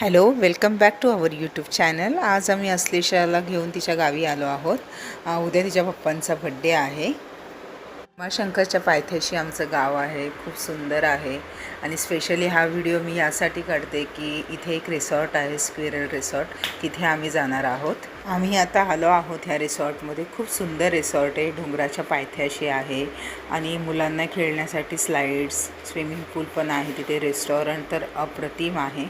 Hello, welcome back to our YouTube channel. आज आम्ही अश्लेषाला घेऊन तिच्या गावी आलो आहोत. उद्या तिच्या पप्पांचा बड्डे आहे. शंकरच्या पायथ्याशी आमचं गाव आहे, खूप सुंदर आहे. आणि स्पेशली हा व्हिडिओ मी यासाठी काढते की इथे एक रिसॉर्ट आहे, स्क्विरल रिसॉर्ट. तिथे आम्ही जाणार आहोत. आम्ही आता आलो आहोत ह्या रिसॉर्टमध्ये. खूप सुंदर रिसॉर्ट आहे, डोंगराच्या पायथ्याशी आहे आणि मुलांना खेळण्यासाठी स्लाईड्स, स्विमिंग पूल पण आहे तिथे. रेस्टॉरंट तर अप्रतिम आहे.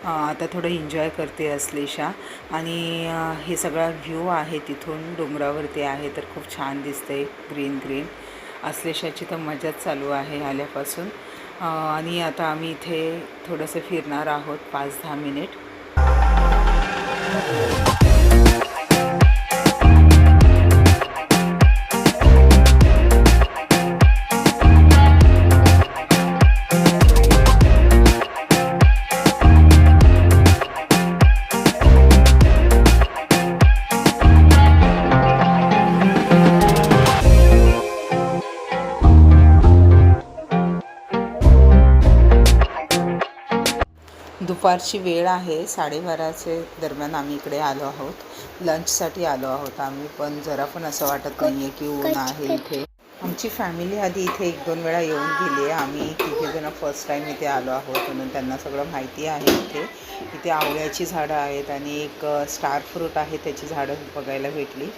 आता थोडं एन्जॉय करते अश्लेषा. आणि हे सगळा व्ह्यू आहे तिथून, डोंगरावरती आहे तर खूप छान दिसते, ग्रीन ग्रीन. अश्लेषाची तर मजाच चालू आहे आल्यापासून. आणि आता आम्ही इथे थोडंसं फिरणार आहोत 5-10 मिनिट. दुपारची वेळ आहे, 12:30च्या दरम्यान आम्ही इकडे आलो आहोत. लंचसाठी आलो आहोत आम्ही, पण जरा पण असं वाटत नाही आहे की ऊन आहे इथे. आमची फॅमिली आधी इथे 1-2 वेळा येऊन गेली आहे. आम्ही तिघेजणं फर्स्ट टाईम इथे आलो आहोत, म्हणून त्यांना सगळं माहिती आहे. इथे आवळ्याची झाडं आहेत आणि एक स्टार फ्रूट आहे, त्याची झाडं बघायला भेटली.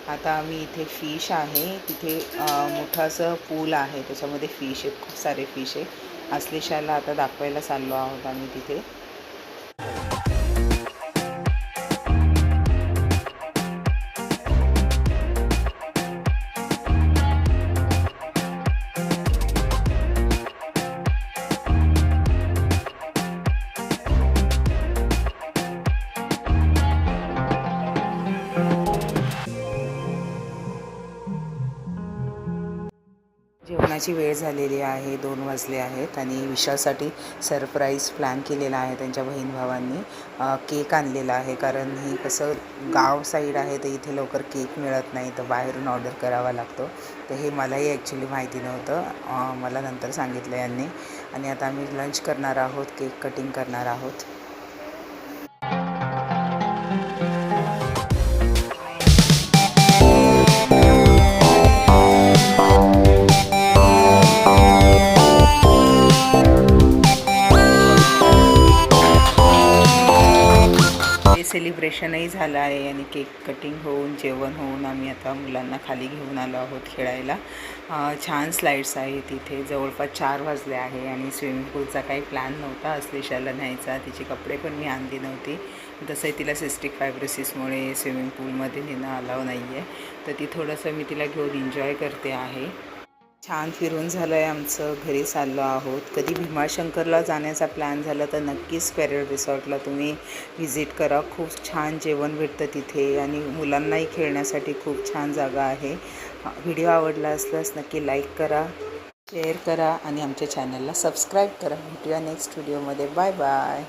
आता आम्ही इथे फिश आहे, तिथे मोठं असं पूल आहे, त्याच्यामध्ये फिश आहेत, खूप सारे फिश आहे. अश्लेषाला आता दाखवायला चाललो आहोत आम्ही तिथे. जेवणाची वेळ झालेली आहे, 2 वाजले आहेत आणि विशालसाठी सरप्राईज प्लॅन केलेला आहे त्यांच्या बहीण भावांनी. केक आणलेला आहे, कारण ही कसं गाव साईड आहे तर इथे लवकर केक मिळत नाही, तर बाहेरून ऑर्डर करावा लागतो. तर हे मलाही ॲक्च्युली माहिती नव्हतं, मला नंतर सांगितलं यांनी. आणि आता आम्ही लंच करणार आहोत, केक कटिंग करणार आहोत. सेलिब्रेशनही झालं आहे आणि केक कटिंग होऊन, जेवण होऊन आम्ही आता मुलांना खाली घेऊन आलो आहोत खेळायला. छान स्लाईड्स आहे तिथे. जवळपास 4 वाजले आहे आणि स्विमिंग पूलचा काही प्लॅन नव्हता अश्लेषाला न्यायचा. तिचे कपडे पण मी आणली नव्हती. तसंही तिला सिस्टिक फायब्रोसिसमुळे स्विमिंग पूलमध्ये नेणं अलाव नाही आहे, तर ती थोडंसं मी तिला घेऊन एन्जॉय करते आहे. छान फिरून झालं आहे आमचं, घरी चाललो आहोत. कधी भीमाशंकरला जाण्याचा प्लॅन झाला तर नक्कीच स्क्विरल रिसॉर्टला तुम्ही व्हिजिट करा. खूप छान जेवण भेटतं तिथे आणि मुलांनाही खेळण्यासाठी खूप छान जागा आहे. व्हिडिओ आवडला असल्यास नक्की लाईक करा, शेअर करा आणि आमच्या चॅनलला सबस्क्राईब करा. भेटूया नेक्स्ट व्हिडिओमध्ये. Bye bye.